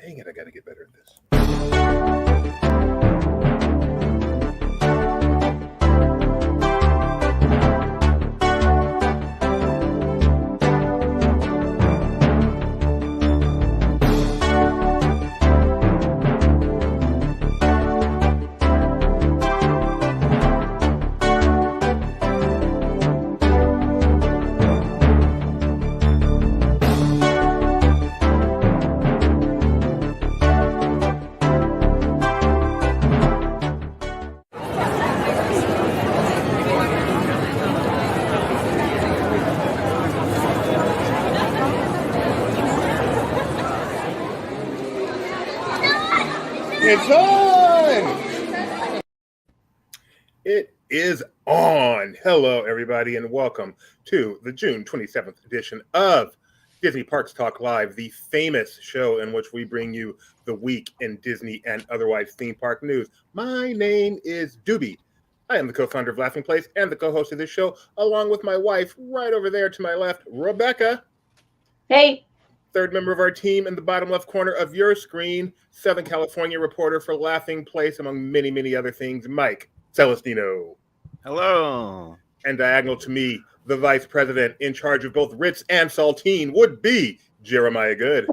Dang it, I gotta get better at this. It's on! It is on. Hello, everybody, and welcome to the June 27th edition of Disney Parks Talk Live, the famous show in which we bring you the week in Disney and otherwise theme park news. My name is Doobie. I am the co-founder of Laughing Place and the co-host of this show, along with my wife right over there to my left, Rebecca. Hey. Third member of our team in the bottom left corner of your screen, Southern California reporter for Laughing Place, among many, many other things, Mike Celestino. Hello. And diagonal to me, the vice president in charge of both Ritz and Saltine would be Jeremiah Good.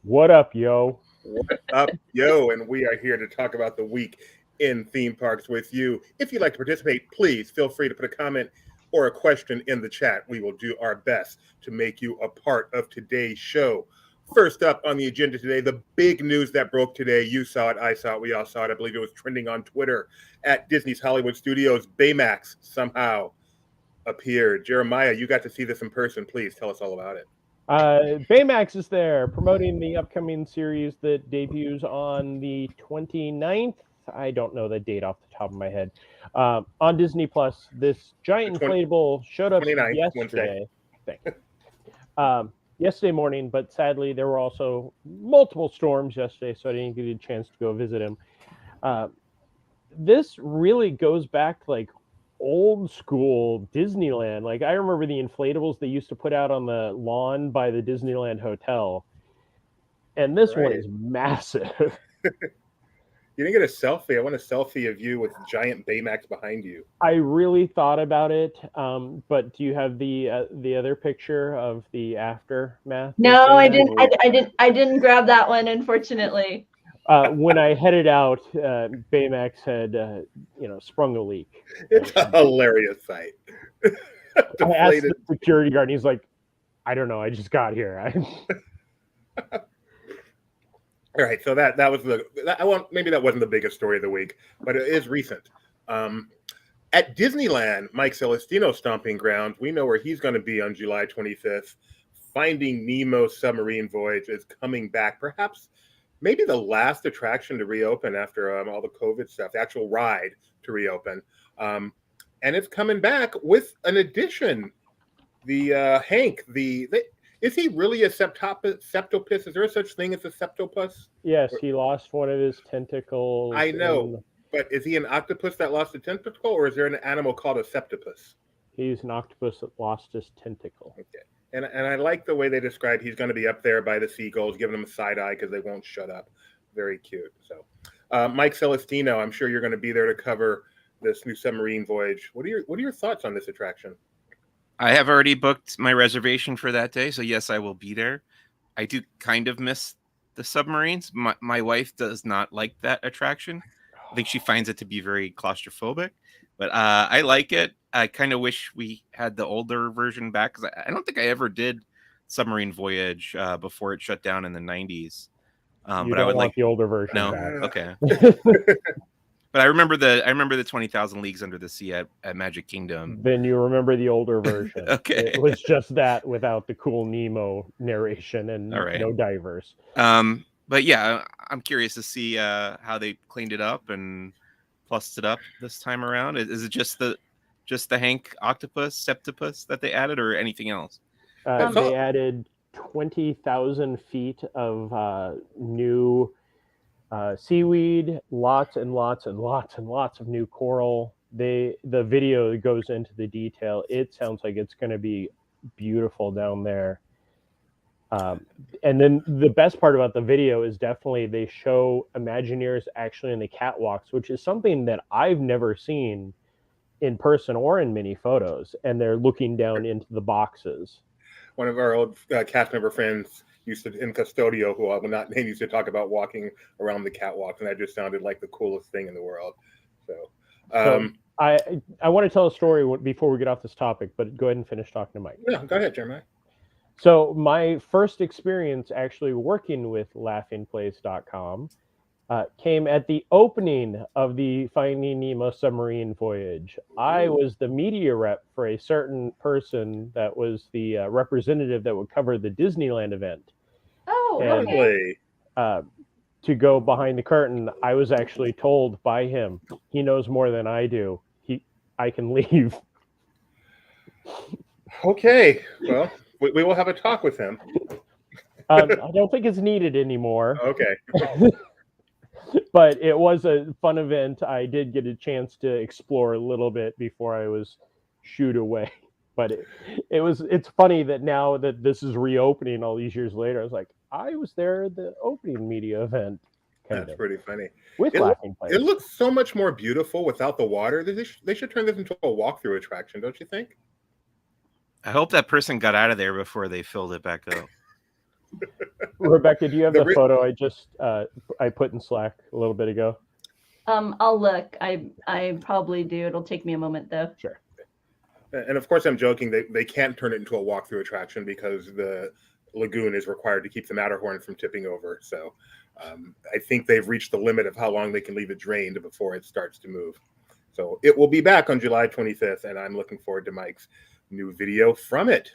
What up, yo? What up, yo? And we are here to talk about the week in theme parks with you. If you'd like to participate, please feel free to put a comment or a question in the chat. We will do our best to make you a part of today's show. First up on the agenda today, the big news that broke today. You saw it, I saw it, we all saw it. I believe it was trending on Twitter at Disney's Hollywood Studios. Baymax somehow appeared. Jeremiah, you got to see this in person. Please tell us all about it. Baymax is there promoting the upcoming series that debuts on the 29th. I don't know the date off the top of my head. On Disney Plus, this giant inflatable showed up yesterday. Yesterday morning, but sadly there were also multiple storms yesterday, so I didn't get a chance to go visit him. This really goes back to like old school Disneyland. Like I remember the inflatables they used to put out on the lawn by the Disneyland Hotel, and this one is massive. You didn't get a selfie. I want a selfie of you with giant Baymax behind you. I really thought about it, but do you have the other picture of the aftermath? No, I didn't grab that one, unfortunately. When I headed out, Baymax had sprung a leak. It's a hilarious sight. I asked the security guard, and he's like, "I don't know. I just got here." All right, so that was maybe that wasn't the biggest story of the week, but it is recent. At Disneyland, Mike Celestino's stomping grounds, we know where he's going to be on July 25th. Finding Nemo Submarine Voyage is coming back, perhaps maybe the last attraction to reopen after all the COVID stuff, the actual ride to reopen. And it's coming back with an addition. The Hank, is he really a septopus? Is there a such thing as a septopus? Yes, he lost one of his tentacles. I know, but is he an octopus that lost a tentacle, or is there an animal called a septopus? He's an octopus that lost his tentacle. Okay, and I like the way they describe he's going to be up there by the seagulls, giving them a side eye because they won't shut up. Very cute. So, Mike Celestino, I'm sure you're going to be there to cover this new submarine voyage. What are your thoughts on this attraction? I have already booked my reservation for that day, so yes, I will be there. I do kind of miss the submarines. My wife does not like that attraction. I think she finds it to be very claustrophobic, but I like it. I kind of wish we had the older version back because I don't think I ever did Submarine Voyage before it shut down in the 90s. But I would like the older version. No, back. Okay. But I remember the 20,000 Leagues Under the Sea at Magic Kingdom. Then you remember the older version. Okay. It was just that without the cool Nemo narration and no divers. But yeah, I'm curious to see how they cleaned it up and plussed it up this time around. Is it just the Hank octopus, septopus that they added, or anything else? They added 20,000 feet of new seaweed, lots and lots and lots and lots of new coral. The video that goes into the detail, it sounds like it's going to be beautiful down there. And then the best part about the video is definitely they show Imagineers actually in the catwalks, which is something that I've never seen in person or in many photos. And they're looking down into the boxes. One of our old cast member friends used to, in Custodio, who I will not name, used to talk about walking around the catwalk, and that just sounded like the coolest thing in the world. So I want to tell a story before we get off this topic, but go ahead and finish talking to Mike. Yeah, go ahead, Jeremiah. So my first experience actually working with laughingplace.com came at the opening of the Finding Nemo Submarine Voyage. I was the media rep for a certain person that was the representative that would cover the Disneyland event. Oh, And, okay. To go behind the curtain, I was actually told by him, he knows more than I do. I can leave. Okay, well, we will have a talk with him. I don't think it's needed anymore. Okay. But it was a fun event. I did get a chance to explore a little bit before I was shooed away. But it's funny that now that this is reopening all these years later, I was like, I was there at the opening media event. That's pretty funny. With Laughing Place. It looks so much more beautiful without the water. They should turn this into a walkthrough attraction, don't you think? I hope that person got out of there before they filled it back up. Rebecca, do you have the photo I just I put in Slack a little bit ago? I'll look. I probably do. It'll take me a moment though. Sure. And of course, I'm joking. They can't turn it into a walkthrough attraction because the lagoon is required to keep the Matterhorn from tipping over. So I think they've reached the limit of how long they can leave it drained before it starts to move. So it will be back on July 25th, and I'm looking forward to Mike's new video from it.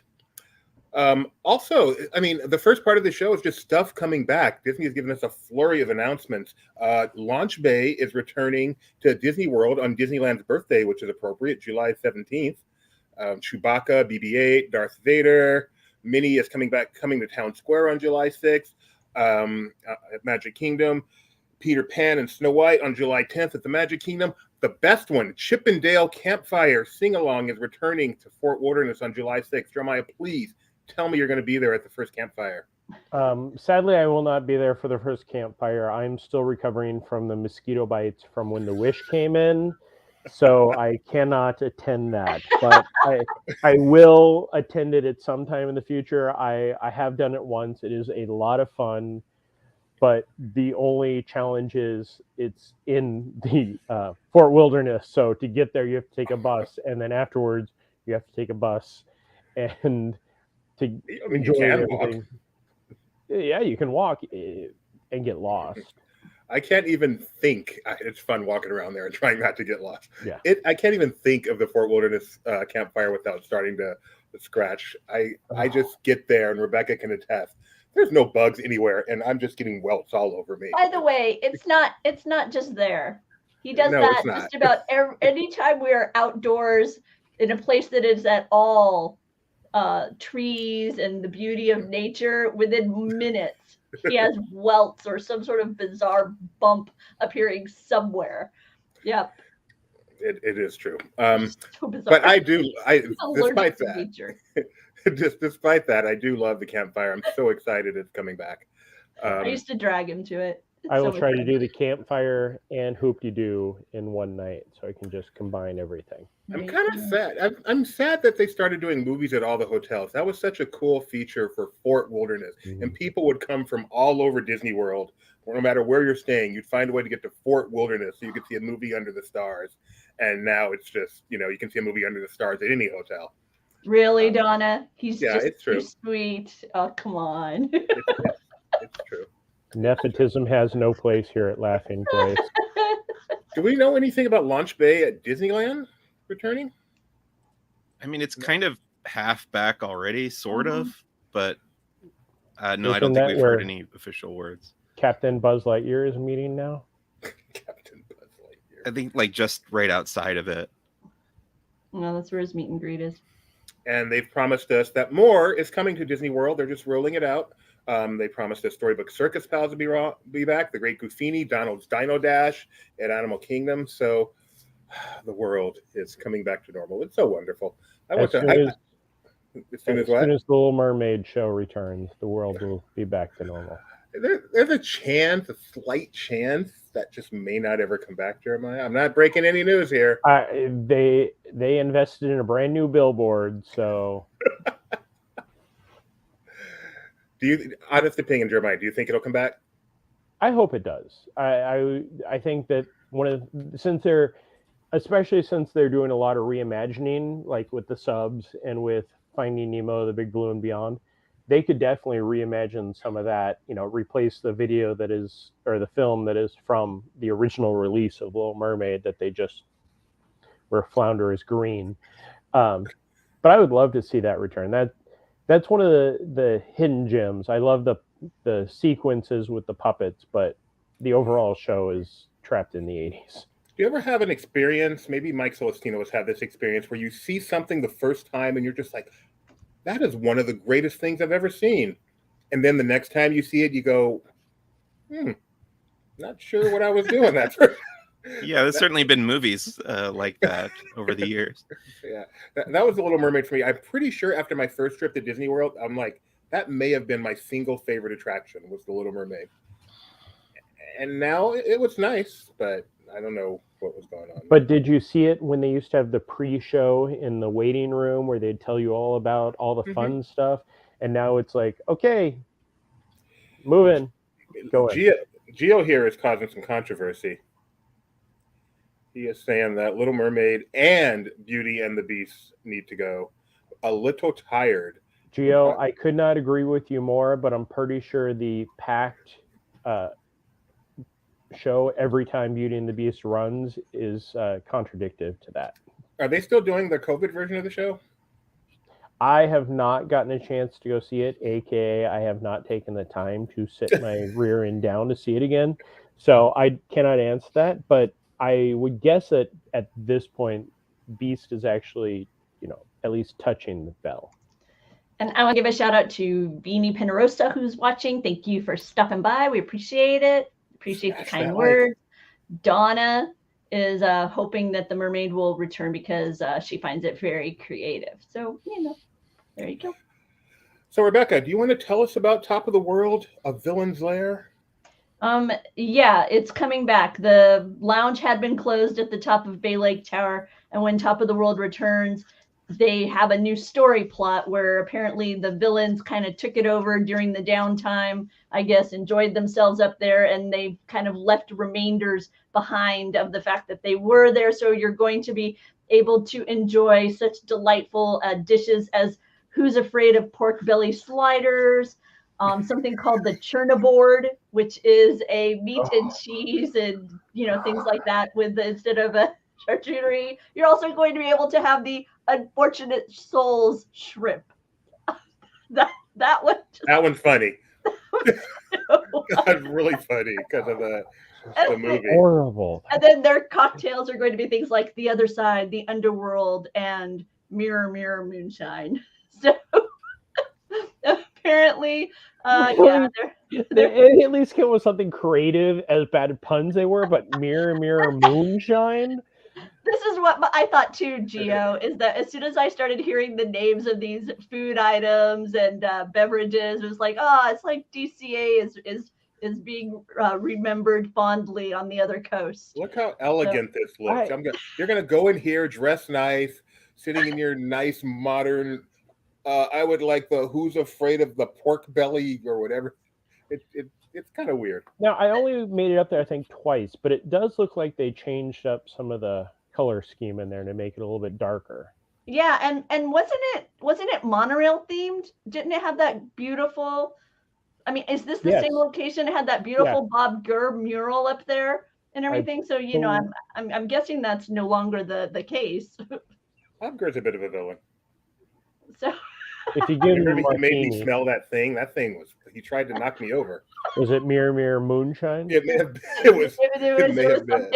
Also, I mean, the first part of the show is just stuff coming back. Disney has given us a flurry of announcements. Launch Bay is returning to Disney World on Disneyland's birthday, which is appropriate, July 17th. Chewbacca, BB-8, Darth Vader, Minnie is coming to Town Square on July 6th. At Magic Kingdom, Peter Pan and Snow White on July 10th at the Magic Kingdom. The best one, Chip and Dale Campfire Sing-Along, is returning to Fort Wilderness on July 6th. Jeremiah, please tell me you're going to be there at the first campfire. Sadly, I will not be there for the first campfire. I'm still recovering from the mosquito bites from when the Wish came in, so I cannot attend that. But I will attend it at some time in the future. I have done it once. It is a lot of fun, but the only challenge is it's in the Fort Wilderness. So to get there, you have to take a bus, and then afterwards, you have to take a bus, and to enjoy everything. Yeah, you can walk and get lost. I can't even think. It's fun walking around there and trying not to get lost. Yeah, I can't even think of the Fort Wilderness campfire without starting to scratch. I just get there, and Rebecca can attest. There's no bugs anywhere, and I'm just getting welts all over me. By the way, it's not just there. He does that just about anytime we are outdoors in a place that is at all trees and the beauty of nature. Within minutes, he has welts or some sort of bizarre bump appearing somewhere. Yep. It is true. So bizarre. But despite that, nature. despite that, I do love the campfire. I'm so excited it's coming back. I used to drag him to it. I will try to do the campfire and Hoop-de-Doo in one night, so I can just combine everything. I'm kind of sad. I'm sad that they started doing movies at all the hotels. That was such a cool feature for Fort Wilderness. Mm-hmm. And people would come from all over Disney World. No matter where you're staying, you'd find a way to get to Fort Wilderness so you could see a movie under the stars. And now it's just, you can see a movie under the stars at any hotel. Really, Donna? It's true. Too sweet. Oh, come on. It's true. Nepotism has no place here at Laughing Place. Do we know anything about Launch Bay at Disneyland returning? I mean, it's kind of half back already, sort of, but no, I don't think we've heard any official words. Captain Buzz Lightyear is meeting now? Captain Buzz Lightyear. I think just right outside of it. No, that's where his meet and greet is. And they've promised us that more is coming to Disney World. They're just rolling it out. They promised us Storybook Circus Pals to be back, The Great Goofini, Donald's Dino Dash at Animal Kingdom. So the world is coming back to normal. It's so wonderful. As soon as the what? Little Mermaid show returns, the world will be back to normal. There's a chance, a slight chance, that just may not ever come back, Jeremiah. I'm not breaking any news here. They invested in a brand new billboard, so. Honest opinion, Jeremiah, do you think it'll come back? I hope it does. I think that especially since they're doing a lot of reimagining, like with the subs and with Finding Nemo, The Big Blue and Beyond, they could definitely reimagine some of that, replace the video or the film that is from the original release of Little Mermaid that they just, where Flounder is green. But I would love to see that return. That's one of the hidden gems. I love the sequences with the puppets, but the overall show is trapped in the 80s. Do you ever have an experience, maybe Mike Celestino has had this experience, where you see something the first time and you're just like, that is one of the greatest things I've ever seen. And then the next time you see it, you go, not sure what I was doing that first. Yeah, there's certainly been movies like that over the years. Yeah, that was The Little Mermaid for me. I'm pretty sure after my first trip to Disney World, I'm like, that may have been my single favorite attraction was The Little Mermaid. And now it was nice, but I don't know what was going on. But did you see it when they used to have the pre-show in the waiting room where they'd tell you all about all the fun stuff? And now it's like, okay, move in, go in. Gio here is causing some controversy. He is saying that Little Mermaid and Beauty and the Beast need to go. A little tired. Gio, I could not agree with you more, but I'm pretty sure the packed show every time Beauty and the Beast runs is contradictive to that. Are they still doing the COVID version of the show? I have not gotten a chance to go see it, aka I have not taken the time to sit my rear end down to see it again. So I cannot answer that, but I would guess that at this point, Beast is actually, at least touching the bell. And I want to give a shout out to Beanie Pennerosa, who's watching. Thank you for stopping by. We appreciate it. Appreciate the kind words. Donna is hoping that the mermaid will return because she finds it very creative. So, there you go. So, Rebecca, do you want to tell us about Top of the World, A Villain's Lair? Yeah, it's coming back. The lounge had been closed at the top of Bay Lake Tower, and when Top of the World returns, they have a new story plot where apparently the villains kind of took it over during the downtime, I guess, enjoyed themselves up there, and they kind of left remainders behind of the fact that they were there. So you're going to be able to enjoy such delightful dishes as Who's Afraid of Pork Belly Sliders, something called the Churnaboard, which is a meat and cheese and, things like that instead of a charcuterie. You're also going to be able to have the Unfortunate Souls shrimp. that one's funny. That's really funny because of the movie. Horrible. And then their cocktails are going to be things like The Other Side, The Underworld, and Mirror Mirror Moonshine. So apparently, they at least came with something creative, as bad puns they were, but Mirror Mirror Moonshine. This is what I thought too, Gio, is that as soon as I started hearing the names of these food items and beverages, it was like, it's like DCA is being remembered fondly on the other coast. Look how elegant this looks. You're going to go in here, dress nice, sitting in your nice modern, I would like the Who's Afraid of the Pork Belly or whatever. It's kind of weird. Now, I only made it up there, I think, twice, but it does look like they changed up some of the color scheme in there to make it a little bit darker. Yeah, and wasn't it monorail themed? Didn't it have that beautiful? I mean, is this the same location? It had that beautiful Bob Gurr mural up there and everything. So I'm guessing that's no longer the case. Bob Gurr's a bit of a villain. So. If you give he made me smell that thing he tried to knock me over. Was it Mirror Mirror Moonshine? It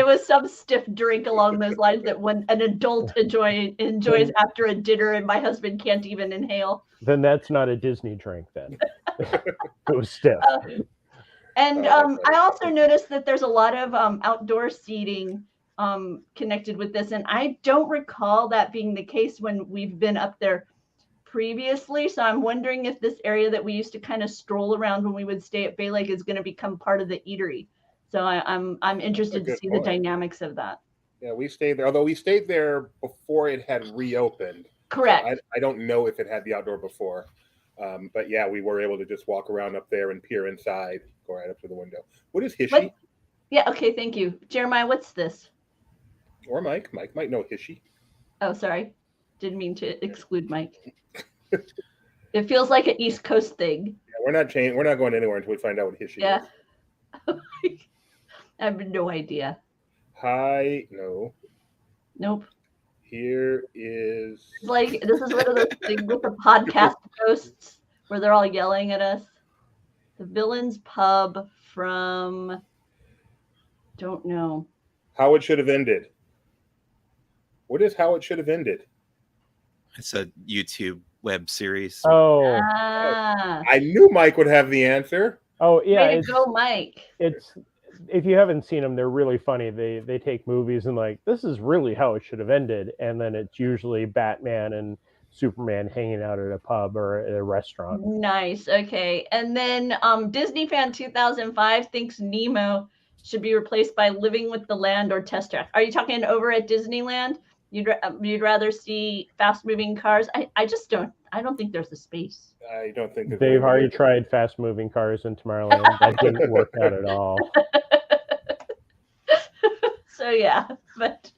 was some stiff drink along those lines that when an adult enjoys after a dinner and my husband can't even inhale. Then that's not a Disney drink then. It was stiff. I also noticed that there's a lot of outdoor seating connected with this, and I don't recall that being the case when we've been up there previously, so I'm wondering if this area that we used to kind of stroll around when we would stay at Bay Lake is going to become part of the eatery. So I'm interested to see the dynamics of that. Yeah, we stayed there, although we stayed there before it had reopened. Correct. So I don't know if it had the outdoor before. But yeah, we were able to just walk around up there and peer inside, go right up to the window. What is Hishy? Yeah, okay, thank you. Jeremiah, what's this? Or Mike. Mike might know Hishy. Oh, sorry. Didn't mean to exclude Mike. It feels like an East Coast thing. Yeah, we're not going anywhere until we find out what Hishy is. I have no idea. Hi, no. Nope. Here is... Like, this is one of those things with the podcast ghosts where they're all yelling at us. The Villains Pub from... Don't know. How It Should Have Ended. What is How It Should Have Ended? It's a YouTube web series. Oh. I knew Mike would have the answer. Oh, yeah. Way to go, Mike. It's... If you haven't seen them, they're really funny. They take movies and like, this is really how it should have ended. And then it's usually Batman and Superman hanging out at a pub or at a restaurant. Nice. Okay. And then Disney Fan 2005 thinks Nemo should be replaced by Living with the Land or Test Track. Are you talking over at Disneyland? You'd rather see fast moving cars? I don't think there's a space. I don't think they've already tried fast moving cars in Tomorrowland. That didn't work out at all. So yeah, but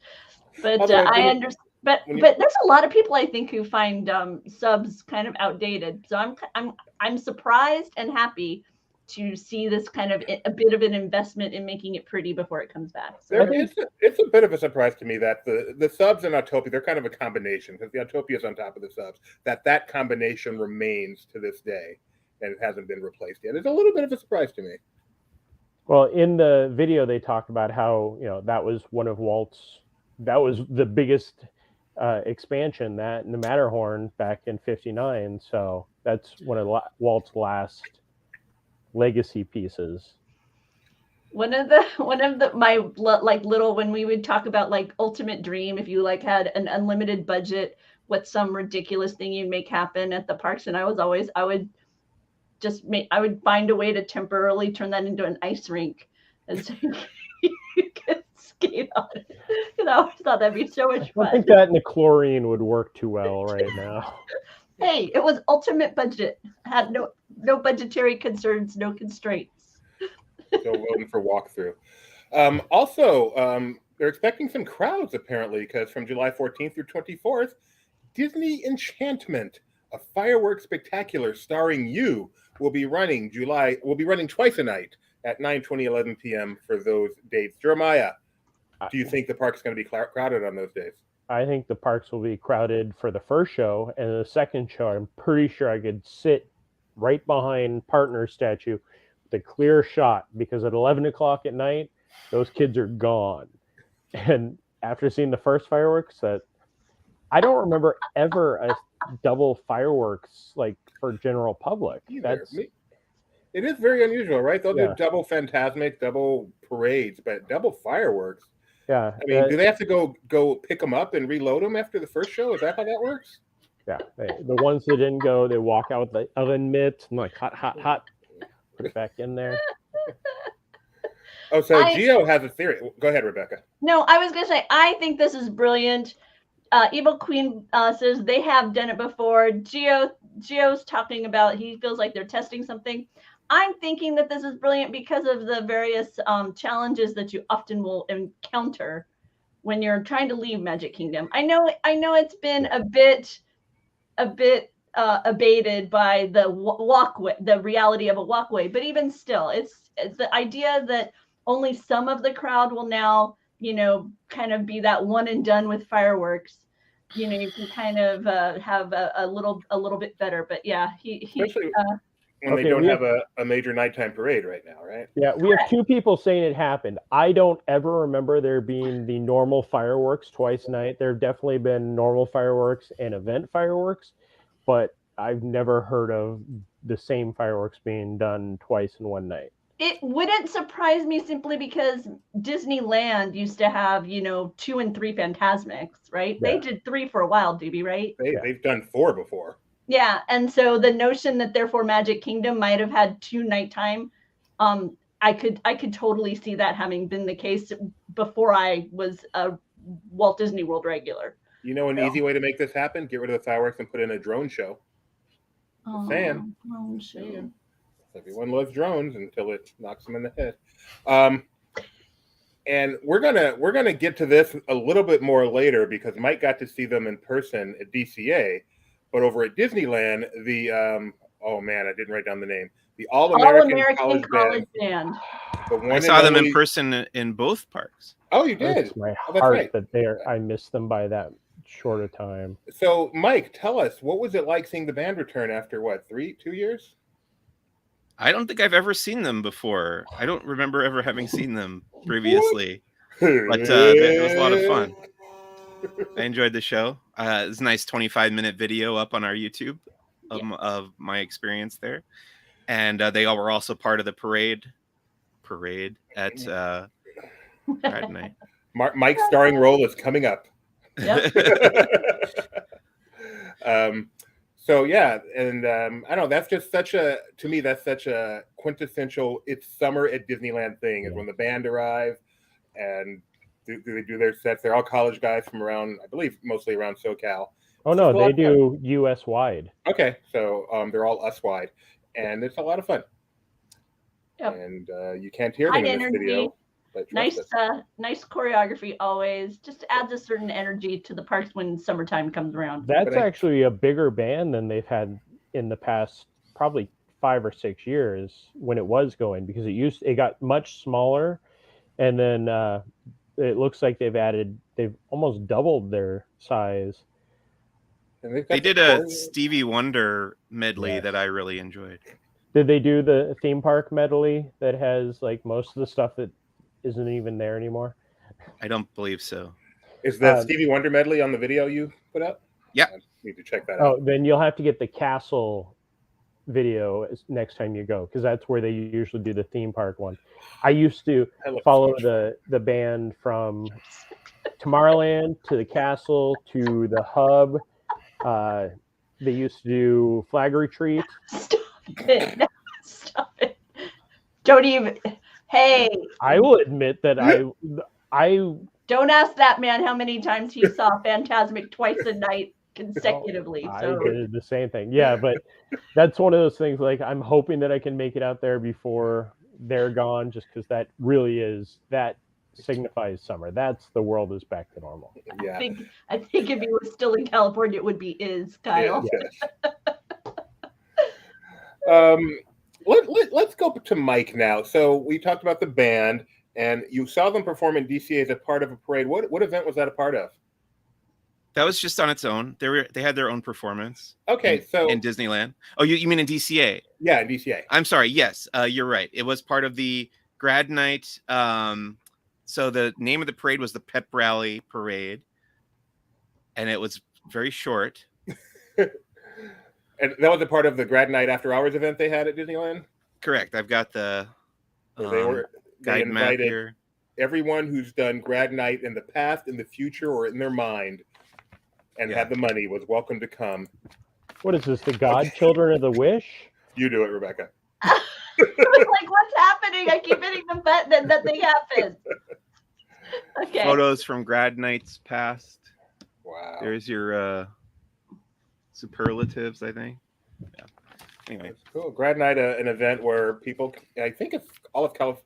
I understand. But there's a lot of people I think who find subs kind of outdated. So I'm surprised and happy to see this kind of a bit of an investment in making it pretty before it comes back. So it's a bit of a surprise to me that the subs and Autopia, they're kind of a combination because the Autopia is on top of the subs. That combination remains to this day, and it hasn't been replaced yet. It's a little bit of a surprise to me. Well, in the video, they talked about how, that was one of that was the biggest expansion, that and the Matterhorn back in '59. So that's one of Walt's last legacy pieces. One of my like little, when we would talk about like ultimate dream, if you like had an unlimited budget, what's some ridiculous thing you'd make happen at the parks? And I would find a way to temporarily turn that into an ice rink, and so you could skate on it. Because I always thought that'd be so much fun. I think that and the chlorine would work too well right now. Hey, it was ultimate budget. Had no budgetary concerns, no constraints. So voting for walkthrough. Also, they're expecting some crowds apparently because from July 14th through 24th, Disney Enchantment, a fireworks spectacular starring you, will be running twice a night at 9, 20, 11 p.m. for those dates. Jeremiah, do you think the park's going to be crowded on those days? I think the parks will be crowded for the first show, and the second show, I'm pretty sure I could sit right behind Partner's statue with a clear shot, because at 11 o'clock at night, those kids are gone. And after seeing the first fireworks, I don't remember ever a double fireworks like for general public. It is very unusual, right? They'll do double Phantasmic, double parades, but double fireworks. Yeah. I mean, do they have to go pick them up and reload them after the first show? Is that how that works? Yeah. The ones that didn't go, they walk out with the oven mitts and like hot, put it back in there. Oh, so Gio has a theory. Go ahead, Rebecca. No, I was going to say, I think this is brilliant. Evil Queen says they have done it before. Gio's talking about he feels like they're testing something. I'm thinking that this is brilliant because of the various challenges that you often will encounter when you're trying to leave Magic Kingdom. I know it's been a bit abated by the walkway, the reality of a walkway, but even still, it's the idea that only some of the crowd will now, kind of be that one and done with fireworks. You can kind of have a little bit better, but yeah, especially when they don't have a major nighttime parade right now, right? Yeah, we have two people saying it happened. I don't ever remember there being the normal fireworks twice a night. There have definitely been normal fireworks and event fireworks, but I've never heard of the same fireworks being done twice in one night. It wouldn't surprise me simply because Disneyland used to have, 2 and 3 Phantasmics, right? Yeah. They did 3 for a while, DB, right? They've done 4 before. Yeah, and so the notion that therefore Magic Kingdom might have had 2 nighttime, I could totally see that having been the case before I was a Walt Disney World regular. You know, an easy way to make this happen: get rid of the fireworks and put in a drone show. Just saying. Drone show. Everyone loves drones until it knocks them in the head. And we're gonna get to this a little bit more later because Mike got to see them in person at DCA, but over at Disneyland, the oh man, I didn't write down the name. The All-American College Band. The one I saw them in only... person in both parks. Oh, you did? It's my heart that I missed them by that short a time. So, Mike, tell us, what was it like seeing the band return after what, 2 years? I don't think I've ever seen them before. I don't remember ever having seen them previously. But it was a lot of fun. I enjoyed the show. It's a nice 25-minute video up on our YouTube of my experience there. And they all were also part of the parade at Grad Night. Mike's starring role is coming up. Yep. So yeah, and I don't know. That's just such a quintessential "it's summer at Disneyland" thing. Is when the band arrive and they do their sets. They're all college guys from around, I believe, mostly around SoCal. Oh no, they do U.S. wide. Okay, so they're all us wide, and it's a lot of fun. Yep. And you can't hear them in this video. Nice choreography always. Just adds a certain energy to the parks when summertime comes around. That's actually a bigger band than they've had in the past probably 5 or 6 years when it was going, because it got much smaller, and then it looks like they've almost doubled their size. They did a Stevie Wonder medley that I really enjoyed. Did they do the theme park medley that has like most of the stuff that isn't even there anymore? I don't believe so. Is that Stevie Wonder medley on the video you put up? Yeah. I need to check that out. Oh, then you'll have to get the castle video next time you go, because that's where they usually do the theme park one. I used to follow the band from Tomorrowland to the castle to the hub. They used to do Flag Retreat. Stop it. Don't even. Hey. I will admit that I don't ask that man how many times he saw Phantasmic twice a night consecutively. I did the same thing. Yeah, but that's one of those things, like, I'm hoping that I can make it out there before they're gone, just because that signifies summer. That's the world is back to normal. Yeah. I think if he was still in California, it would be Kyle. Yeah. Let's go to Mike now. So we talked about the band, and you saw them perform in DCA as a part of a parade. What event was that a part of? That was just on its own. They had their own performance. Okay, in Disneyland. Oh, you mean in DCA? Yeah, in DCA. I'm sorry. Yes, you're right. It was part of the Grad Night. So the name of the parade was the Pep Rally Parade, and it was very short. And that was a part of the Grad Night After Hours event they had at Disneyland? Correct. I've got the they invited here. Everyone who's done Grad Night in the past, in the future, or in their mind, and had the money was welcome to come. What is this, the Godchildren of the Wish? You do it, Rebecca. I was like, what's happening? I keep hitting the button and nothing happens. Okay. Photos from Grad Nights past. Wow. There's your superlatives, I think. Yeah. Anyway. That's cool. Grad Night, an event where people, I think it's all of California.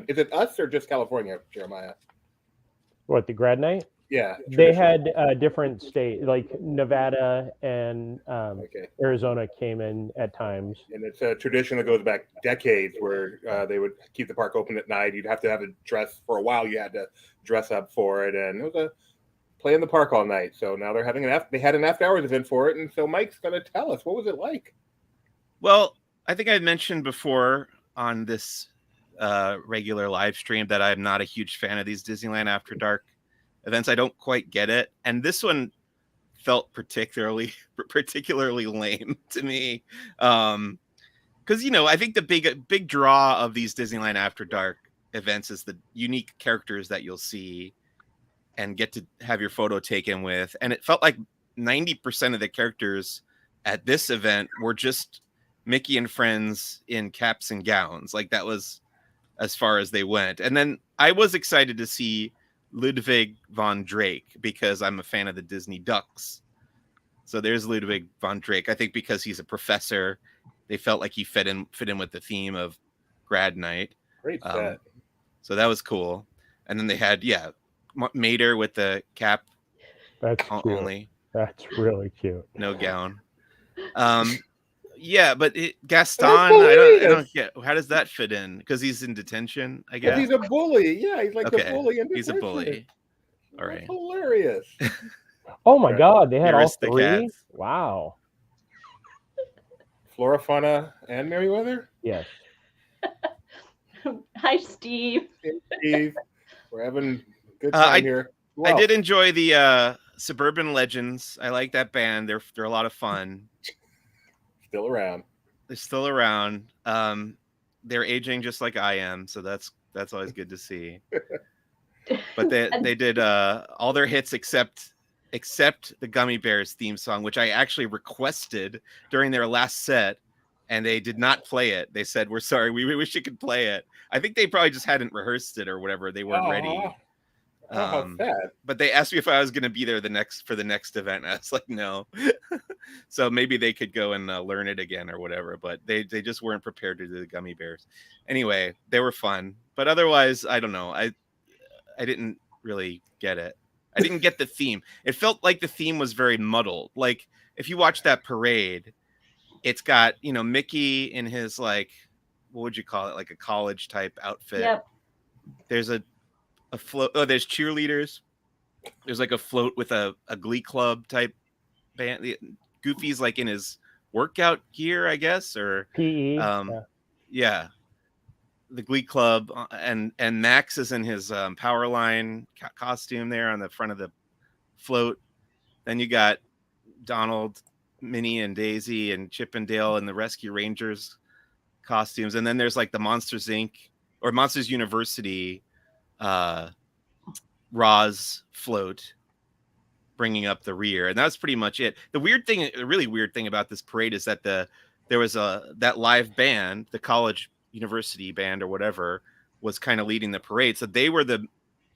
Is it us or just California, Jeremiah? What, the Grad Night? Yeah. They had different states, like Nevada and Arizona came in at times. And it's a tradition that goes back decades where they would keep the park open at night. You'd have to have a dress for a while. You had to dress up for it. And it was a play in the park all night. So now they're having they had an after hours event for it. And so Mike's going to tell us, what was it like? Well, I think I mentioned before on this regular live stream that I'm not a huge fan of these Disneyland After Dark events. I don't quite get it. And this one felt particularly lame to me. Because, I think the big draw of these Disneyland After Dark events is the unique characters that you'll see and get to have your photo taken with. And it felt like 90% of the characters at this event were just Mickey and friends in caps and gowns. Like that was as far as they went. And then I was excited to see Ludwig von Drake because I'm a fan of the Disney Ducks. So there's Ludwig von Drake. I think because he's a professor, they felt like he fit in with the theme of Grad Night. Great set. So that was cool. And then they had Mater with the cap. That's cute. Only. That's really cute. No gown. But Gaston, I don't get, how does that fit in? Because he's in detention, I guess. He's a bully. Yeah, he's like a bully. He's a bully. All right. That's hilarious. Oh my God, they had all Aristocats. three? Wow. Flora, Fauna, and Merryweather? Yes. Hi, Steve. Steve. We're having a good time here. I did enjoy the Suburban Legends. I like that band. They're a lot of fun. Still around. They're still around. They're aging just like I am, so that's always good to see. But they did all their hits except the Gummy Bears theme song, which I actually requested during their last set, and they did not play it. They said, "We're sorry, we wish you could play it." I think they probably just hadn't rehearsed it or whatever. They weren't ready. But they asked me if I was going to be there for the next event. And I was like, no. So maybe they could go and learn it again or whatever. But they just weren't prepared to do the Gummy Bears. Anyway, they were fun. But otherwise, I don't know. I didn't really get it. I didn't get the theme. It felt like the theme was very muddled. Like if you watch that parade, it's got, Mickey in his like, what would you call it? Like a college type outfit. Yep. There's a float. Oh, there's cheerleaders. There's like a float with a Glee Club type band. Goofy's like in his workout gear, I guess, or PE. Yeah. The Glee Club, and Max is in his Powerline costume there on the front of the float. Then you got Donald, Minnie, and Daisy, and Chip and Dale in the Rescue Rangers costumes. And then there's like the Monsters Inc. or Monsters University Roz float bringing up the rear, and that's pretty much it. The really weird thing about this parade is that there was that live band, the college university band or whatever, was kind of leading the parade, so they were the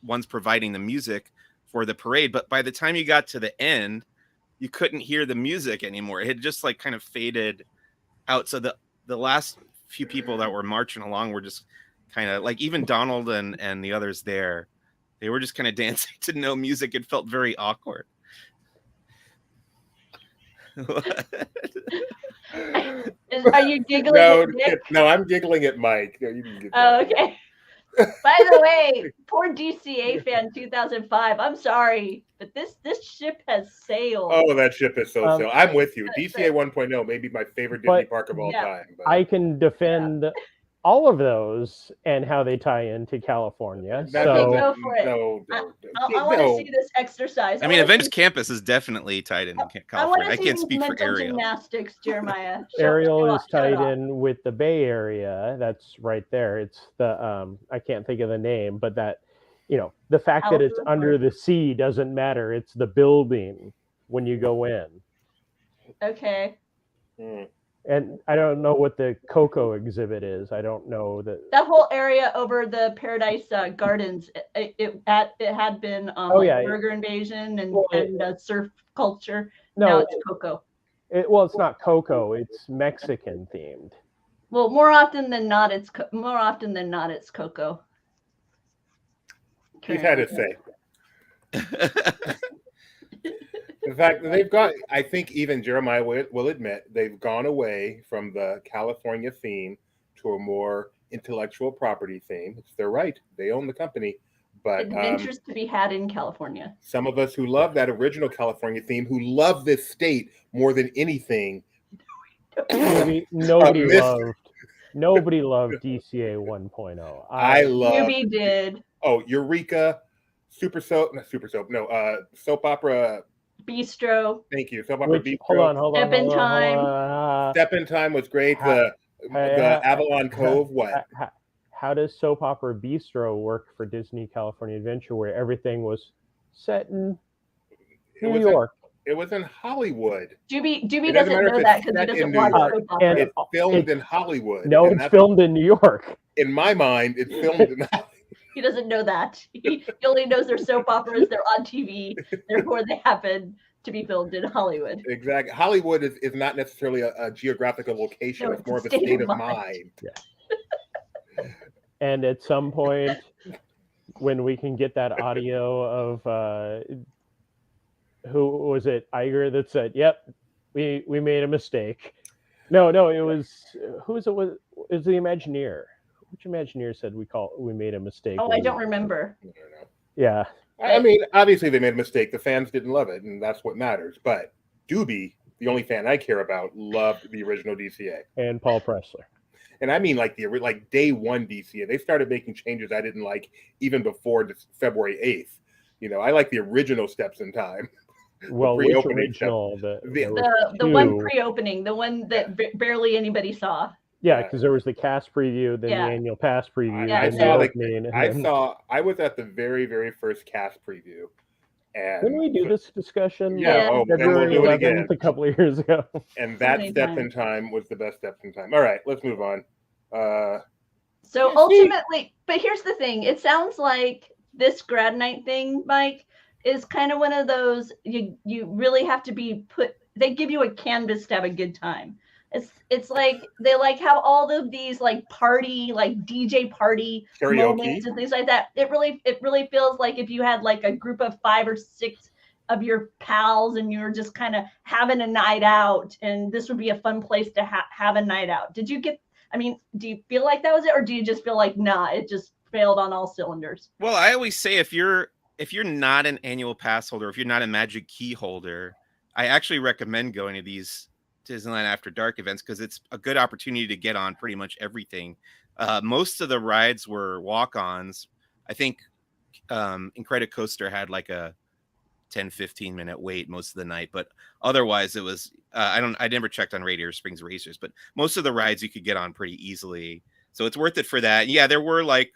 ones providing the music for the parade. But by the time you got to the end, you couldn't hear the music anymore. It had just like kind of faded out. So the last few people that were marching along were just kind of like, even Donald and the others there, they were just kind of dancing to no music. It felt very awkward. Are you giggling at Nick? No, I'm giggling at Mike. No, you can get Oh, okay. By the way, poor DCA fan 2005. I'm sorry, but this ship has sailed. Oh, that ship is so sailed. I'm with you. DCA 1.0 may be my favorite Disney park of all time. But I can defend all of those and how they tie into California. Go for it. I want to see this exercise. I mean, Avenged Campus is definitely tied into California. I can't speak for Ariel. Gymnastics, Jeremiah. Ariel is tied in with the Bay Area. That's right there. It's the I can't think of the name, but that, the fact that it's under the sea doesn't matter. It's the building when you go in. Okay. And I don't know what the Coco exhibit is. I don't know that. That whole area over the Paradise Gardens, it had been Burger Invasion and surf culture. No, now it's Coco. It's not Coco. It's Mexican themed. Well, more often than not, it's Coco. He's had his say. In fact, I think even Jeremiah will admit, they've gone away from the California theme to a more intellectual property theme. It's their right. They own the company. But adventures to be had in California. Some of us who love that original California theme, who love this state more than anything. Nobody loved DCA 1.0. I love. Newbie did. Oh, Eureka, Soap Opera Bistro. Thank you. Soap Opera Bistro. Hold on. Step in Time. Step in Time was great. The Avalon Cove. What? How does Soap Opera Bistro work for Disney California Adventure, where everything was set in New York? It was in Hollywood. Doobie It doesn't doesn't matter know if that it's because he set doesn't in New watch York. soap And operas. It's filmed in Hollywood. No, and it's that's- filmed in New York. In my mind, it's filmed in Hollywood. He doesn't know that. He only knows they're soap operas, they're on TV, therefore they happen to be filmed in Hollywood. Exactly. Hollywood is not necessarily a geographical location. No, It's more of a state of mind. And at some point, when we can get that audio of who was it, Iger, that said, "Yep, we made a mistake." No, it was who was it? Was the Imagineer? Which Imagineer said we made a mistake? Oh, I don't remember. I don't know. Yeah, I mean, obviously they made a mistake. The fans didn't love it, and that's what matters. But Doobie, the only fan I care about, loved the original DCA. and Paul Pressler. And I mean, like day one DCA. They started making changes I didn't like even before February 8th. You know, I like the original Steps in Time. Well, which pre-opening original? The one pre-opening, the one that barely anybody saw. Yeah, because there was the cast preview, then Yeah. the annual pass preview, Yeah, then saw the the- opening, and I then- was at the very, very first cast preview. And Didn't we do this discussion? Yeah, Yeah. then we'll February do it 11th, again. a couple of years ago. And that many Step times. in Time was the best Steps in Time. All right, let's move on. So Yeah, ultimately, but here's the thing. It sounds like this Grad Night thing, Mike, is kind of one of those you really have to be they give you a canvas to have a good time. It's like they like have all of these like party, like DJ party Karaoke. moments and things like that. It really feels like if you had like a group of 5 or 6 of your pals and you were just kind of having a night out, and this would be a fun place to have a night out. Do you feel like that was it, or do you just feel like it just failed on all cylinders? Well, I always say if you're not an annual pass holder, if you're not a Magic Key holder, I actually recommend going to these Disneyland After Dark events because it's a good opportunity to get on pretty much everything. Most of the rides were walk-ons. I think Incredicoaster had like a 10-15 minute wait most of the night, but otherwise it was I never checked on Radiator Springs Racers, but most of the rides you could get on pretty easily, so it's worth it for that. Yeah, there were like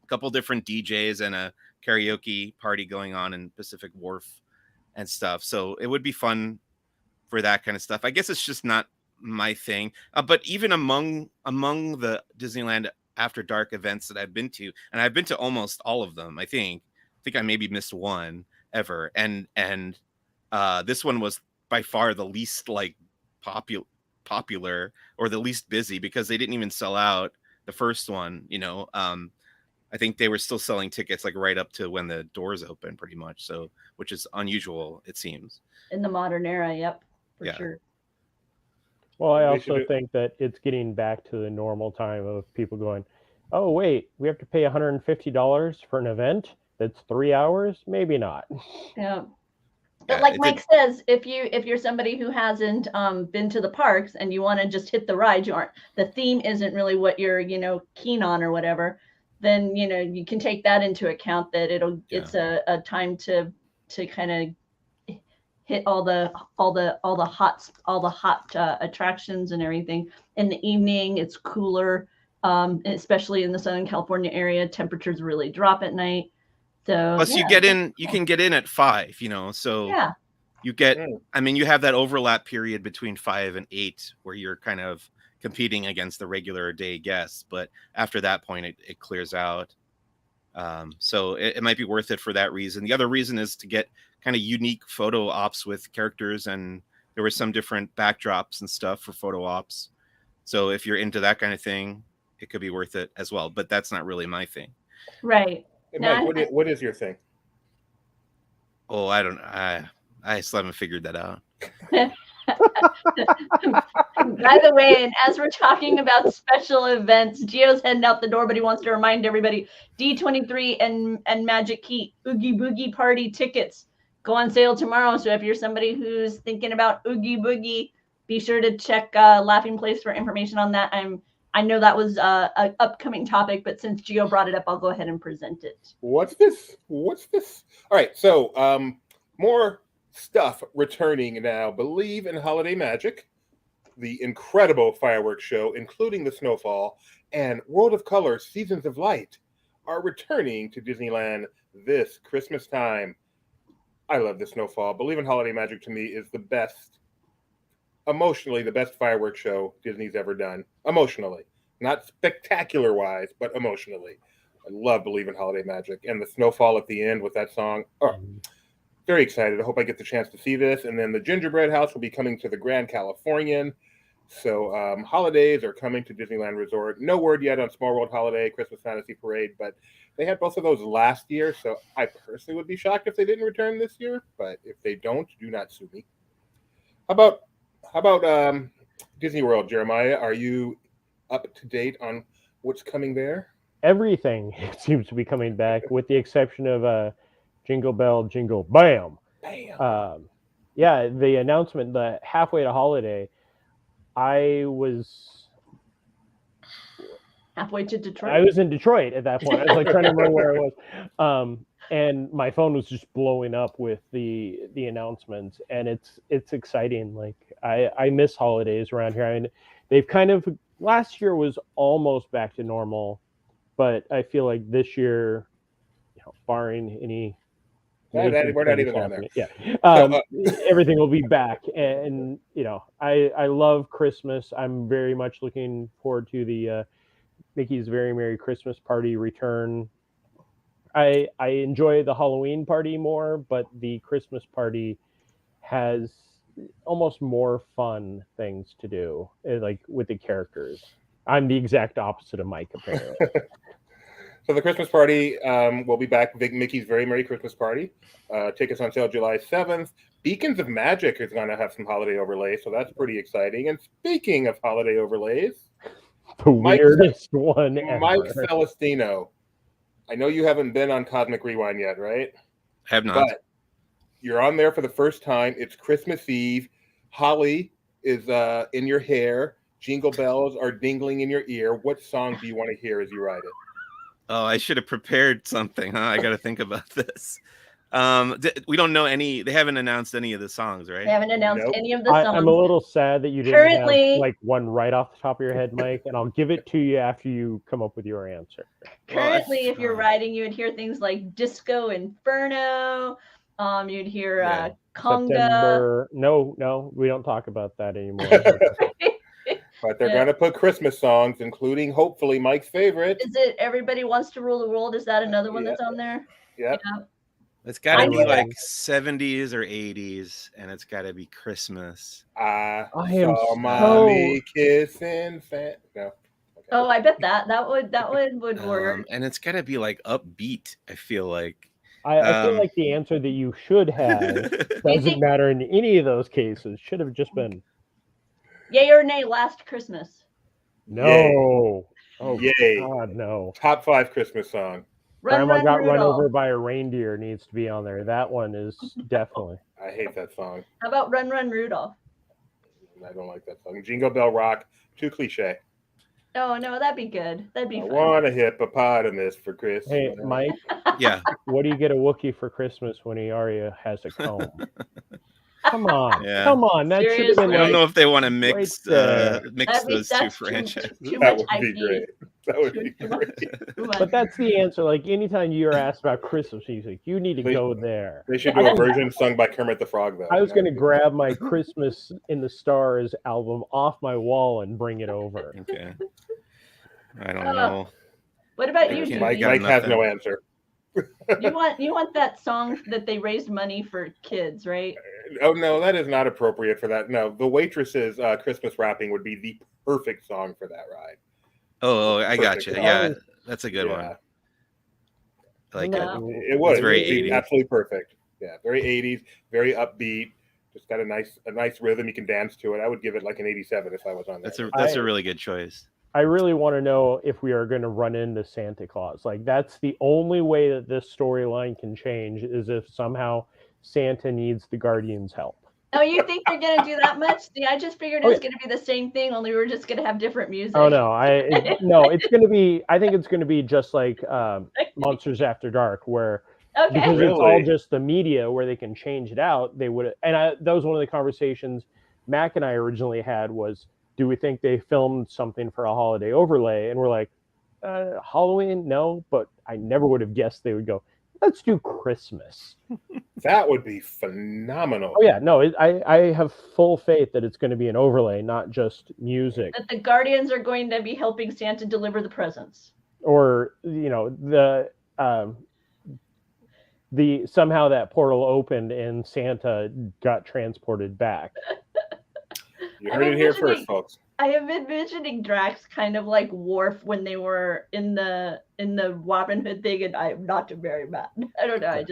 a couple different DJs and a karaoke party going on in Pacific Wharf and stuff, so it would be fun for that kind of stuff. I guess it's just not my thing, but even among the Disneyland After Dark events that I've been to, and I've been to almost all of them, I think I maybe missed one ever, and this one was by far the least like popular or the least busy because they didn't even sell out the first one. I think they were still selling tickets like right up to when the doors open pretty much, so which is unusual, it seems, In the modern era, yep, for Yeah. sure. Well, I They also should- think that it's getting back to the normal time of people going, oh, wait, we have to pay $150 for an event that's 3 hours? Maybe not. Yeah. Yeah, But like it's Mike says, if you're somebody who hasn't been to the parks and you want to just hit the ride, the theme isn't really what you're keen on or whatever, then you can take that into account, that it's a time to kind of hit all the hot attractions and everything. In the evening, it's cooler, especially in the Southern California area. Temperatures really drop at night. So plus you can get in at 5, so yeah. you get, I mean, you have that overlap period between 5 and 8 where you're kind of competing against the regular day guests, but after that point it clears out. So it might be worth it for that reason. The other reason is to get kind of unique photo ops with characters, and there were some different backdrops and stuff for photo ops. So if you're into that kind of thing, it could be worth it as well, but that's not really my thing. Right. Hey, No, Mike, what is your thing? Oh, I don't, I still haven't figured that out. By the way, and as we're talking about special events, Gio's heading out the door, but he wants to remind everybody, D23 and Magic Key Oogie Boogie Party tickets go on sale tomorrow. So if you're somebody who's thinking about Oogie Boogie, be sure to check Laughing Place for information on that. I know that was an upcoming topic, but since Gio brought it up, I'll go ahead and present it. What's this? All right, so more stuff returning now. Believe in Holiday Magic, the incredible fireworks show, including the Snowfall, and World of Color Seasons of Light are returning to Disneyland this Christmas time. I love the snowfall. Believe in Holiday Magic to me is the best, emotionally, the best fireworks show Disney's ever done. Emotionally. Not spectacular wise, but emotionally. I love Believe in Holiday Magic. And the snowfall at the end with that song. Oh, very excited. I hope I get the chance to see this. And then the Gingerbread House will be coming to the Grand Californian. So holidays are coming to Disneyland Resort. No word yet on Small World Holiday, Christmas Fantasy Parade, but they had both of those last year. So I personally would be shocked if they didn't return this year. But if they don't, do not sue me. How about Disney World, Jeremiah? Are you up to date on what's coming there? Everything seems to be coming back, with the exception of Jingle Bell, Jingle Bam. Bam. Yeah, the announcement, the halfway to holiday, I was halfway to Detroit. I was in Detroit at that point. I was like trying to remember where I was. And my phone was just blowing up with the announcements, and it's exciting. Like I miss holidays around here. I mean, they've kind of, last year was almost back to normal, but I feel like this year, barring any, we're not even on there. Yeah, everything will be back, and I love Christmas. I'm very much looking forward to the Mickey's Very Merry Christmas Party return. I enjoy the Halloween party more, but the Christmas party has almost more fun things to do, like with the characters. I'm the exact opposite of Mike, apparently. So the Christmas party will be back. Mickey's Very Merry Christmas Party. Tickets on sale July 7th. Beacons of Magic is going to have some holiday overlays, so that's pretty exciting. And speaking of holiday overlays, the weirdest one ever. Mike Celestino. I know you haven't been on Cosmic Rewind yet, right? I have not. But you're on there for the first time. It's Christmas Eve. Holly is in your hair. Jingle bells are dingling in your ear. What song do you want to hear as you ride it? Oh, I should have prepared something, huh? I got to think about this. We don't know any. They haven't announced any of the songs, right? They haven't announced any of the songs. I'm a little sad that you didn't have like one right off the top of your head, Mike, and I'll give it to you after you come up with your answer. Currently, if you're riding, you would hear things like Disco Inferno. You'd hear Conga. September. No, we don't talk about that anymore. But they're going to put Christmas songs, including, hopefully, Mike's favorite. Is it Everybody Wants to Rule the World? Is that another one that's on there? Yep. Yeah. It's got to be like 70s or 80s, and it's got to be Christmas. I saw mommy kissing fan. No. Okay. Oh, I bet that would work. And it's got to be like upbeat, I feel like. I feel like the answer that you should have doesn't matter in any of those cases. Should have just been yay or nay, Last Christmas. No. Yay. Oh, yay. God, no. Top 5 Christmas song. Grandma Got Run Over by a Reindeer needs to be on there. That one is definitely. I hate that song. How about Run Run Rudolph? I don't like that song. Jingle Bell Rock, too cliche. Oh, no, that'd be good. That'd be fun. I want a hippopotamus for Christmas. Hey, Mike. Yeah. What do you get a Wookiee for Christmas when he already has a comb? Come on. Yeah. Come on. That should have been I don't know if they want to mix those two franchises. That would be great. That would be great. But that's the answer. Like, anytime you're asked about Christmas music, you need to go there. They should do a version sung by Kermit the Frog, though. I was going to grab my Christmas in the Stars album off my wall and bring it over. Okay. I don't know. What about you, Judy? Mike has no answer. You want that song that they raised money for kids, right? Oh no, that is not appropriate for that. No, the Waitress's Christmas wrapping would be the perfect song for that ride. Oh, I got you. Yeah, that's a good one. I like it. It was very 80s. Absolutely perfect. Yeah, very 80s, very upbeat. Just got a nice rhythm. You can dance to it. I would give it like an 87 if I was on there. That's a really good choice. I really want to know if we are going to run into Santa Claus. Like, that's the only way that this storyline can change, is if somehow Santa needs the Guardians' help. Oh, you think they're going to do that much? See, I just figured it was going to be the same thing, only we're just going to have different music. Oh no, it's going to be. I think it's going to be just like Monsters After Dark, where because it's all just the media where they can change it out. They would, and that was one of the conversations Mac and I originally had was, do we think they filmed something for a holiday overlay? And we're like, Halloween, no, but I never would have guessed they would go, let's do Christmas. That would be phenomenal. Oh yeah, no, I have full faith that it's going to be an overlay, not just music. That the Guardians are going to be helping Santa deliver the presents. Or the somehow that portal opened and Santa got transported back. You heard it here first, folks. I am envisioning Drax kind of like Worf when they were in the Robin Hood thing, and I'm not very mad. I don't know.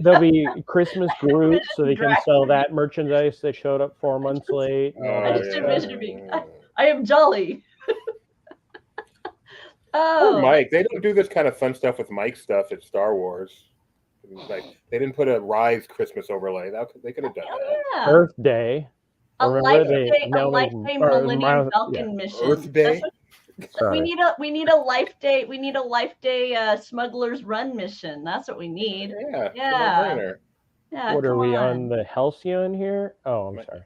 There'll be Christmas Groot, so they can sell that merchandise that showed up 4 months late. I just envision me. I am jolly. Oh, Poor Mike. They don't do this kind of fun stuff with Mike stuff at Star Wars. Like they didn't put a Rise Christmas overlay. They could have done that. Yeah. Earth Day. A Life Day Millennium Falcon mission. Earth Day. We need a Life Day. We need a Life Day Smuggler's Run mission. That's what we need. Yeah. What are we on the Halcyon here? Oh, I'm sorry.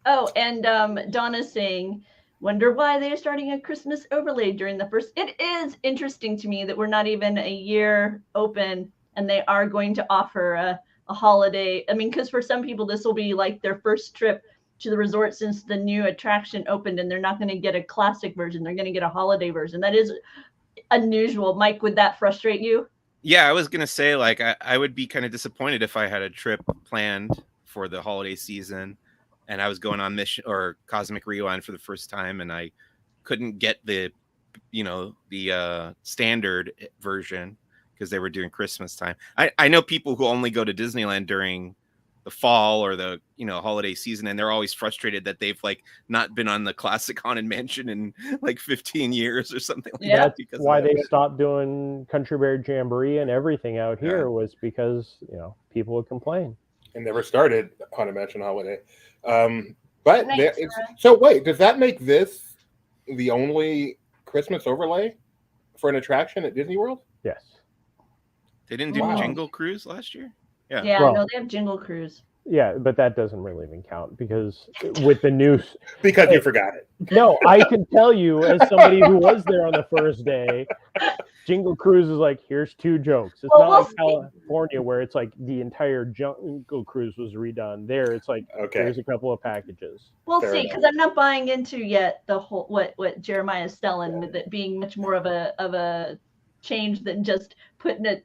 Oh, and Donna's saying, wonder why they're starting a Christmas overlay during the first. It is interesting to me that we're not even a year open and they are going to offer a holiday. I mean, because for some people, this will be like their first trip to the resort since the new attraction opened, and they're not going to get a classic version. They're going to get a holiday version. That is unusual. Mike, would that frustrate you? Yeah, I was going to say, like, I would be kind of disappointed if I had a trip planned for the holiday season and I was going on Mission or Cosmic Rewind for the first time and I couldn't get the standard version because they were doing Christmas time. I know people who only go to Disneyland during the fall or the holiday season, and they're always frustrated that they've like not been on the Classic Haunted Mansion in like 15 years or something like that. That's why they stopped doing Country Bear Jamboree and everything out here was because people would complain. And never started Haunted Mansion Holiday. But so wait, does that make this the only Christmas overlay for an attraction at Disney World? Yes. They didn't do Jingle Cruise last year? Yeah, well, no, they have Jingle Cruise. Yeah, but that doesn't really even count because with the news... Because you forgot it. No, I can tell you as somebody who was there on the first day, Jingle Cruise is like, here's 2 jokes. It's not like California where it's like the entire Jingle Cruise was redone. There, it's like, there's a couple of packages. We'll see, because I'm not buying into yet the whole what Jeremiah is selling with it being much more of a change than just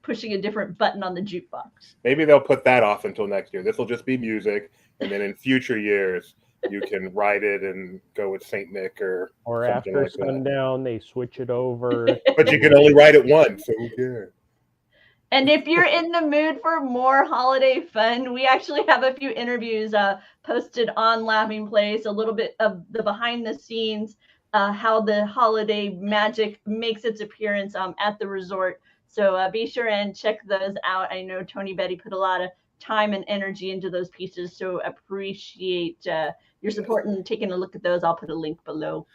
pushing a different button on the jukebox. Maybe they'll put that off until next year. This will just be music, and then in future years you can ride it and go with Saint Nick or after like sundown they switch it over. But you can only ride it once, so who cares? And if you're in the mood for more holiday fun, we actually have a few interviews posted on Laughing Place, a little bit of the behind the scenes, how the holiday magic makes its appearance at the resort. So be sure and check those out. I know Tony Betty put a lot of time and energy into those pieces, so appreciate your support and taking a look at those. I'll put a link below.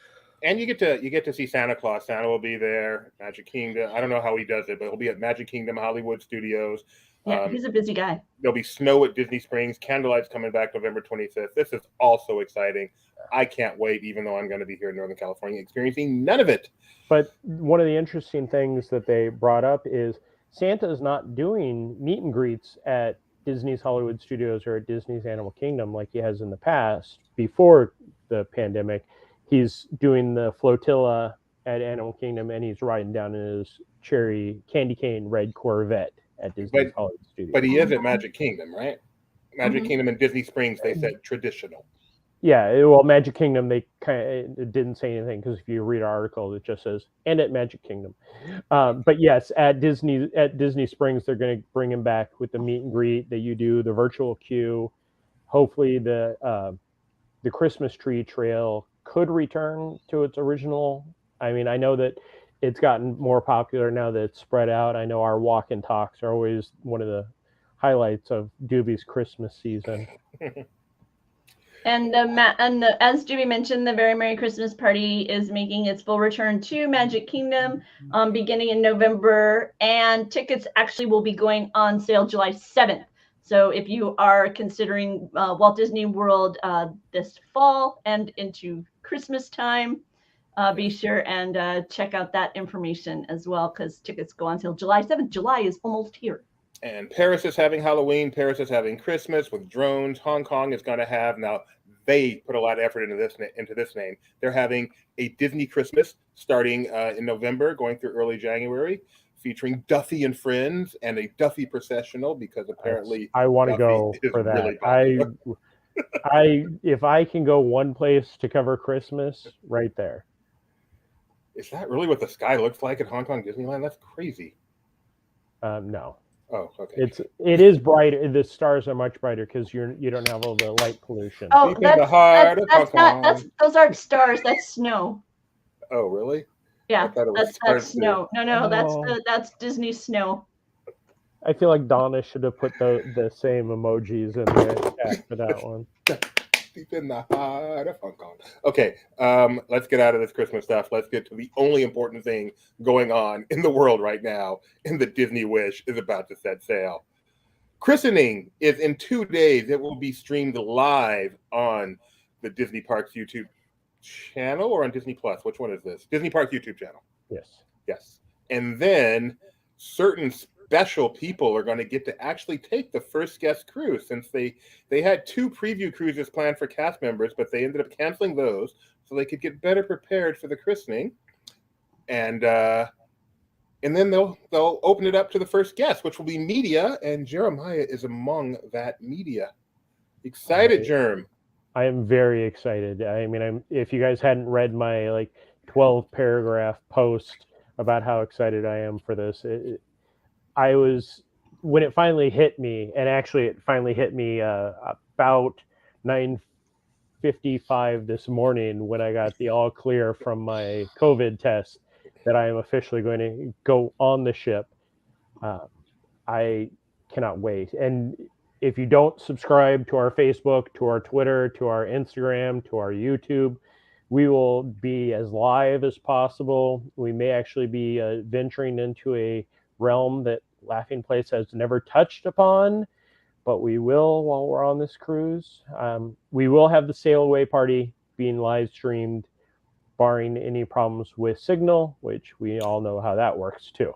And you get to see Santa Claus. Santa will be there. Magic Kingdom. I don't know how he does it, but he'll be at Magic Kingdom, Hollywood Studios. Yeah, he's a busy guy. There'll be snow at Disney Springs. Candlelight's coming back November 25th. This is also exciting. I can't wait, even though I'm going to be here in Northern California experiencing none of it. But one of the interesting things that they brought up is Santa is not doing meet and greets at Disney's Hollywood Studios or at Disney's Animal Kingdom like he has in the past. Before the pandemic, he's doing the flotilla at Animal Kingdom, and he's riding down in his cherry candy cane red Corvette at Disney's Hollywood Studios. But he is at Magic Kingdom, right? Magic Kingdom and Disney Springs, they said traditional. Yeah, well, Magic Kingdom, they kind of didn't say anything because if you read our article, it just says, and at Magic Kingdom. But yes, at Disney Springs, they're going to bring him back with the meet and greet that you do, the virtual queue. Hopefully the Christmas tree trail could return to its original. I mean, I know that it's gotten more popular now that it's spread out. I know our walk and talks are always one of the highlights of Doobie's Christmas season. And as Jimmy mentioned, the Very Merry Christmas Party is making its full return to Magic Kingdom beginning in November, and tickets actually will be going on sale July 7th. So if you are considering Walt Disney World this fall and into Christmas time, be sure and check out that information as well, because tickets go on till July 7th. July is almost here. And Paris is having Halloween. Paris is having Christmas with drones. Hong Kong is going to have, now they put a lot of effort into this name. They're having a Disney Christmas starting in November, going through early January, featuring Duffy and Friends and a Duffy processional, because apparently I want to go for that. Really if I can go one place to cover Christmas, right there. Is that really what the sky looks like at Hong Kong Disneyland? That's crazy. No. Oh, okay. It is brighter. The stars are much brighter because you don't have all the light pollution. Oh, those aren't stars. That's snow. Oh, really? Yeah, that's snow. No, that's Disney snow. I feel like Donna should have put the same emojis in the chat for that one. Deep in the heart of Hong Kong. Okay, let's get out of this Christmas stuff. Let's get to the only important thing going on in the world right now, and the Disney Wish is about to set sail. Christening is in 2 days. It will be streamed live on the Disney Parks YouTube channel, or on Disney Plus. Which one is this? Disney Parks YouTube channel. Yes. And then certain special people are going to get to actually take the first guest cruise, since they had 2 preview cruises planned for cast members, but they ended up canceling those so they could get better prepared for the christening. And then they'll open it up to the first guest, which will be media, and Jeremiah is among that media. Excited, Jerm? I am very excited. I mean, if you guys hadn't read my 12 paragraph post about how excited I am for this, I was, when it finally hit me, and actually it finally hit me about 9:55 this morning when I got the all clear from my COVID test that I am officially going to go on the ship. I cannot wait. And if you don't subscribe to our Facebook, to our Twitter, to our Instagram, to our YouTube, we will be as live as possible. We may actually be venturing into a realm that Laughing Place has never touched upon, but we will while we're on this cruise. We will have the sail away party being live streamed, barring any problems with signal, which we all know how that works too.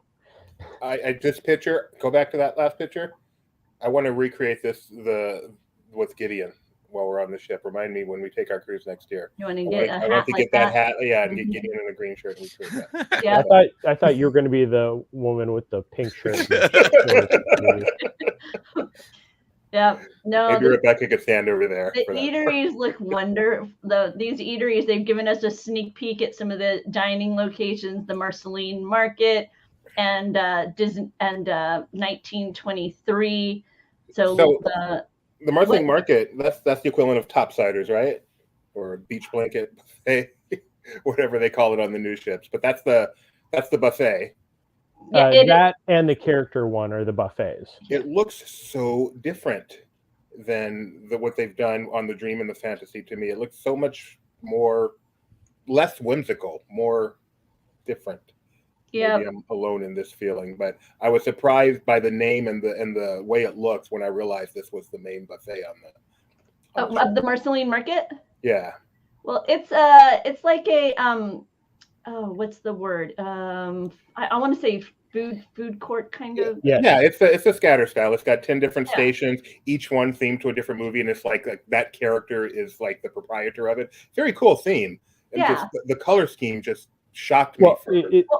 This picture, go back to that last picture. I want to recreate this with Gideon while we're on the ship. Remind me when we take our cruise next year. You want to get I want to get that hat, and get Gideon in a green shirt. And recreate that. Yeah. I thought you were going to be the woman with the pink shirt. Yeah, no. Maybe Rebecca could stand over there. The eateries look wonderful. These eateries, they've given us a sneak peek at some of the dining locations, the Marceline Market and 1923. So the Marceline Market, that's the equivalent of Topsiders, right? Or beach blanket buffet, whatever they call it on the new ships. But that's the buffet. Yeah, that and the character one are the buffets. It looks so different than what they've done on the Dream and the Fantasy to me. It looks so much less whimsical, more different. Yeah. Maybe I'm alone in this feeling, but I was surprised by the name and the way it looks when I realized this was the main buffet on of the Marceline Market. Yeah. Well, it's like a what's the word? I want to say food court kind of. Yeah. It's a scatter style. It's got 10 different stations, each one themed to a different movie, and it's like that character is like the proprietor of it. Very cool theme. And just the color scheme just shocked me.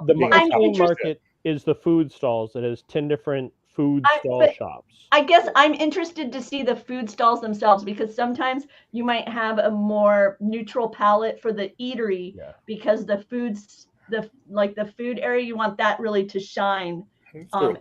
The Marceline Market is the food stalls. It has 10 different food stall shops. I guess I'm interested to see the food stalls themselves, because sometimes you might have a more neutral palette for the eatery, because the food area, you want that really to shine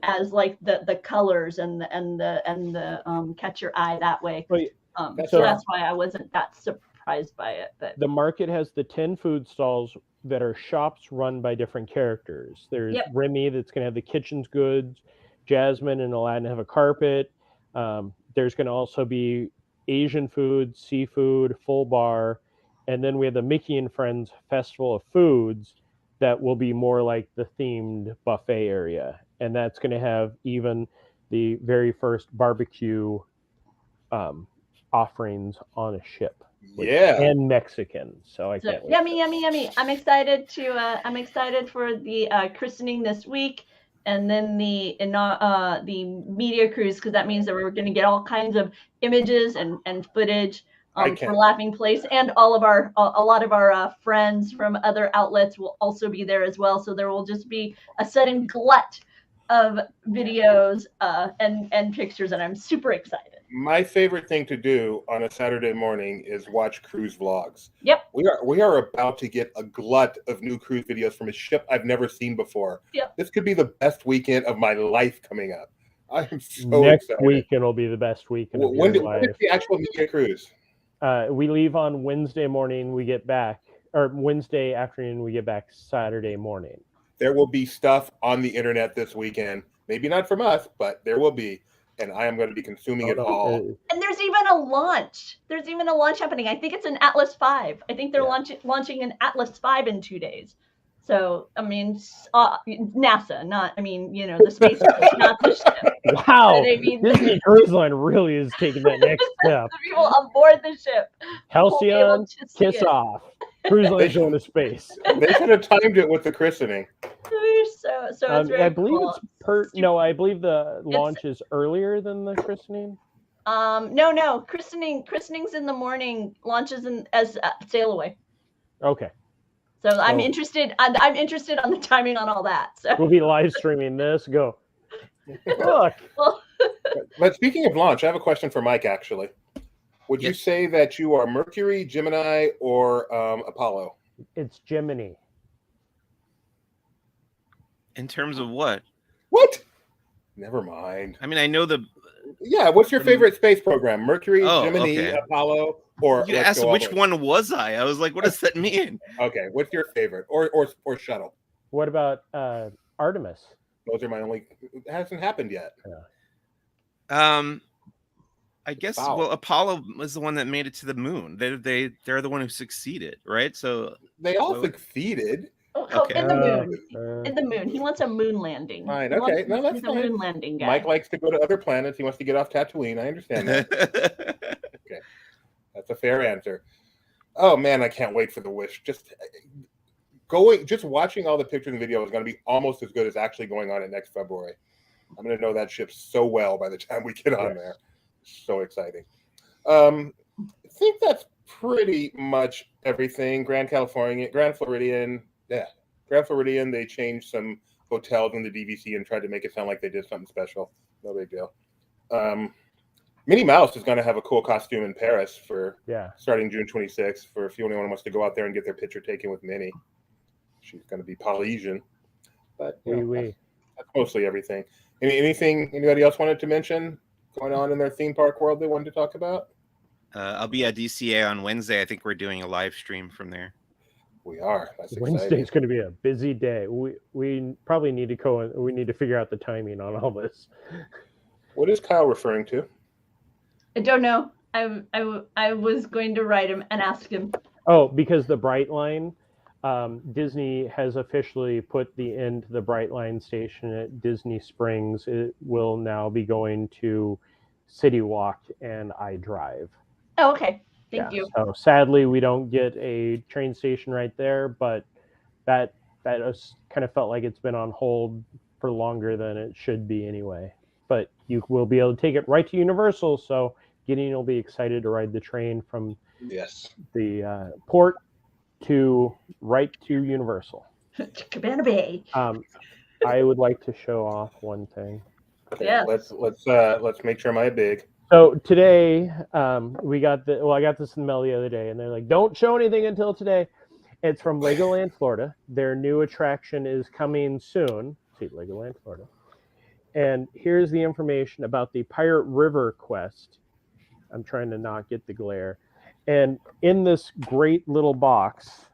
as like the colors and the catch your eye that way. So that's why I wasn't that surprised by it. But the market has the 10 food stalls that are shops run by different characters. There's Remy that's going to have the kitchen's goods. Jasmine and Aladdin have a carpet. There's going to also be Asian food, seafood, full bar. And then we have the Mickey and Friends Festival of Foods that will be more like the themed buffet area. And that's going to have even the very first barbecue offerings on a ship. Yeah. and Mexican. So I can't wait. Yummy. I'm excited for the christening this week, and then the media cruise, because that means that we're going to get all kinds of images and footage for Laughing Place, and a lot of our friends from other outlets will also be there as well. So there will just be a sudden glut of videos and pictures, and I'm super excited. My favorite thing to do on a Saturday morning is watch cruise vlogs. Yep. We are about to get a glut of new cruise videos from a ship I've never seen before. Yep. This could be the best weekend of my life coming up. I am so Next excited. weekend will be the best weekend of When your is life. the actual media cruise? We leave on Wednesday morning. We get back, or Wednesday afternoon. We get back Saturday morning. There will be stuff on the internet this weekend. Maybe not from us, but there will be. And I am going to be consuming it all. And there's even a launch. There's even a launch happening. I think it's an Atlas V. I think they're launching an Atlas V in 2 days. So, I mean, NASA, not, I mean, the space force, not the ship. Wow. I mean, Disney Cruise Line really is taking that next step. The people on board the ship. Halcyon, kiss off. Cruise Line going to space. They should have timed it with the christening. So it's very I believe cool. I believe the launch is earlier than the christening. No. Christening's in the morning, launches as sail away. Okay. So I'm interested. I'm interested on the timing on all that. So we'll be live streaming this. Go. Look. But speaking of launch, I have a question for Mike. Actually, would you say that you are Mercury, Gemini, or Apollo? It's Gemini. In terms of what? What? Never mind. I mean, I know the. Yeah, what's your favorite space program? Mercury, Gemini, okay. Apollo, or you asked which one was I? I was like, what does that mean? Okay, what's your favorite? Or shuttle? What about Artemis? Those are my only. It hasn't happened yet. I guess. Well, Apollo was the one that made it to the moon. They're the one who succeeded, right? So they all succeeded. In the moon. In the moon. He wants a moon landing. Fine. Okay. No, that's fine. Moon landing guy. Mike likes to go to other planets. He wants to get off Tatooine. I understand that. Okay. That's a fair answer. Oh man, I can't wait for the Wish. Just watching all the pictures and video is going to be almost as good as actually going on it next February. I'm going to know that ship so well by the time we get on there. So exciting. I think that's pretty much everything. Grand Floridian. Yeah, Grand Floridian, they changed some hotels in the DVC and tried to make it sound like they did something special. No big deal. Minnie Mouse is going to have a cool costume in Paris starting June 26th for if anyone wants to go out there and get their picture taken with Minnie. She's going to be Polynesian. But that's mostly everything. Anything anybody else wanted to mention going on in their theme park world they wanted to talk about? I'll be at DCA on Wednesday. I think we're doing a live stream from there. We are. That's Wednesday's going to be a busy day. We probably need to go. We need to figure out the timing on all this. What is Kyle referring to? I don't know. I was going to write him and ask him. Oh, because the Bright Line, Disney has officially put the end to the Bright Line station at Disney Springs. It will now be going to City Walk and iDrive. Oh, okay. Thank you. So sadly, we don't get a train station right there, but that kind of felt like it's been on hold for longer than it should be anyway. But you will be able to take it right to Universal, so Gideon will be excited to ride the train from the port right to Universal. Cabana Bay. I would like to show off one thing. Okay, yeah. Let's make sure my big. So today, I got this in the mail the other day, and they're like, "Don't show anything until today." It's from Legoland, Florida. Their new attraction is coming soon. See, Legoland, Florida. And here's the information about the Pirate River quest. I'm trying to not get the glare. And in this great little box,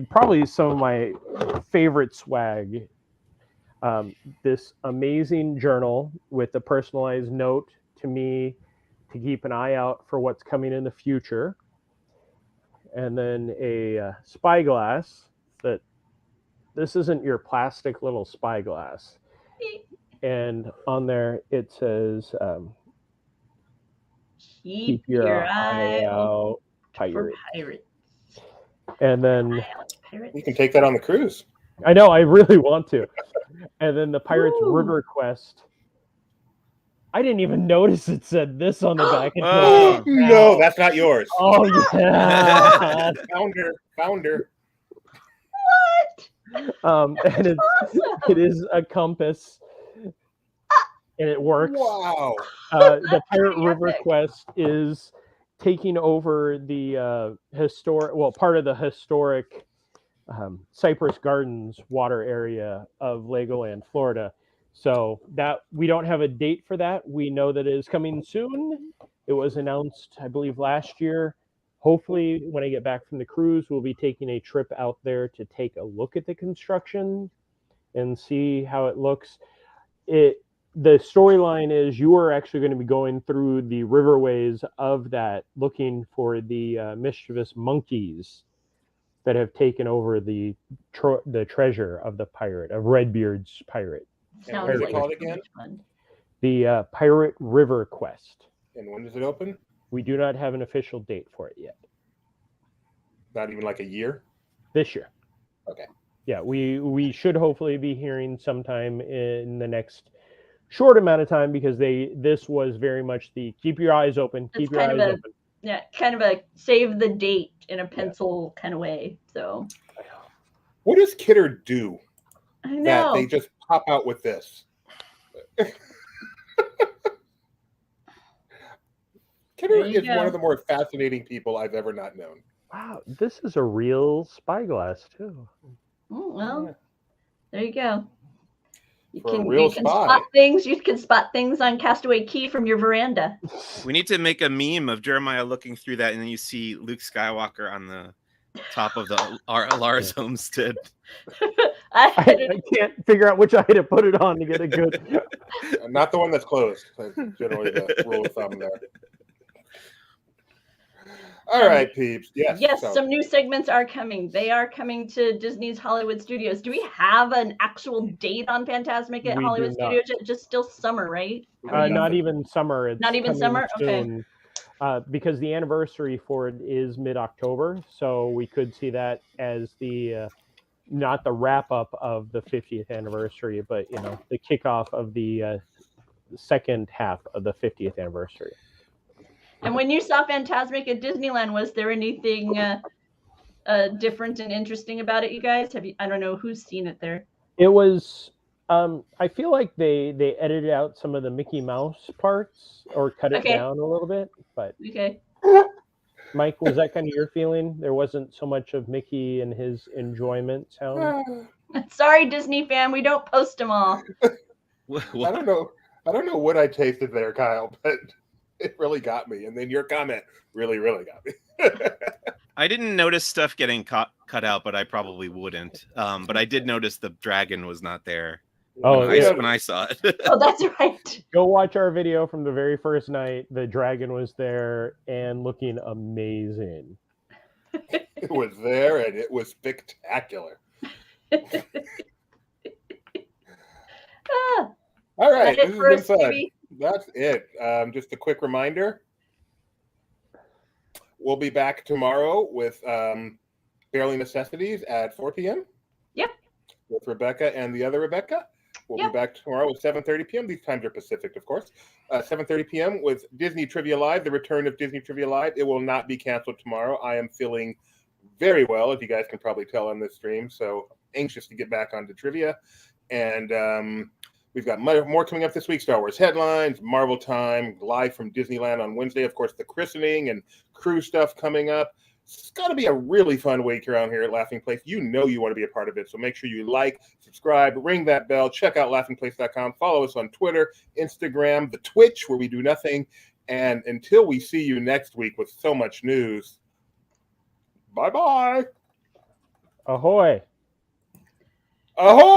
probably some of my favorite swag, this amazing journal with a personalized note to me to keep an eye out for what's coming in the future, and then a spyglass. That this isn't your plastic little spyglass, and on there it says keep your eye out pirate. Pirates. And then Pirates. You can take that on the cruise. I know, I really want to. And then the Pirates Ooh. River Quest. I didn't even notice it said this on the back. Oh, No, that's not yours. Oh yeah. Founder. What? And it Awesome. is a compass, and it works. Wow. The Pirate pretty River epic. Quest is taking over the part of the historic Cypress Gardens water area of Legoland, Florida. So that we don't have a date for that. We know that it is coming soon. It was announced, I believe, last year. Hopefully, when I get back from the cruise, we'll be taking a trip out there to take a look at the construction and see how it looks. The storyline is you are actually going to be going through the riverways of that, looking for the mischievous monkeys that have taken over the treasure of the pirate, of Redbeard's pirate. And what is it called so again? much fun. The Pirate River Quest. And when does it open? We do not have an official date for it yet. Not even like a year? This year. Okay. Yeah, we should hopefully be hearing sometime in the next short amount of time, because this was very much the keep your eyes open, keep your eyes open. Yeah, kind of a save the date in a pencil kind of way. So What does Kidder do I that know. they just pop out with this? Kidder There you is go. one of the more fascinating people I've ever not known. Wow, this is a real spyglass too. Well, there you go. You For a can, real you can spy. spot things. You can spot things on Castaway Key from your veranda. We need to make a meme of Jeremiah looking through that, and then you see Luke Skywalker on the top of the Lars homestead. I can't figure out which eye to put it on to get a good. Not the one that's closed. That's generally the rule of thumb there. All right, peeps. Yes. So, some new segments are coming. They are coming to Disney's Hollywood Studios. Do we have an actual date on Fantasmic at We Hollywood do not. Studios? Just still summer, right? I mean, Not even summer. It's Not even coming summer? Okay. soon. Because the anniversary for it is mid-October, so we could see that as the not the wrap-up of the 50th anniversary, but the kickoff of the second half of the 50th anniversary. And when you saw Fantasmic at Disneyland, was there anything different and interesting about it, you guys? I don't know who's seen it there. It was. I feel like they edited out some of the Mickey Mouse parts or cut it down a little bit. But okay. Mike, was that kind of your feeling? There wasn't so much of Mickey and his enjoyment sound. Sorry, Disney fan, we don't post them all. I don't know what I tasted there, Kyle, but it really got me. And then your comment really, really got me. I didn't notice stuff getting cut out, but I probably wouldn't. But I did notice the dragon was not there when I saw it. Oh, that's right. Go watch our video from the very first night. The dragon was there and looking amazing. It was there and it was spectacular. All right, this has been fun. That's it. Just a quick reminder. We'll be back tomorrow with Barely Necessities at 4 p.m. Yep. With Rebecca and the other Rebecca. We'll be back tomorrow at 7:30 p.m. These times are Pacific, of course. 7:30 p.m. with Disney Trivia Live, the return of Disney Trivia Live. It will not be canceled tomorrow. I am feeling very well, as you guys can probably tell on this stream. So anxious to get back onto trivia. And we've got more coming up this week. Star Wars headlines, Marvel time, live from Disneyland on Wednesday. Of course, the christening and cruise stuff coming up. It's got to be a really fun week around here at Laughing Place. You know you want to be a part of it. So make sure you like, subscribe, ring that bell, check out laughingplace.com. Follow us on Twitter, Instagram, the Twitch, where we do nothing. And until we see you next week with so much news, bye-bye. Ahoy. Ahoy!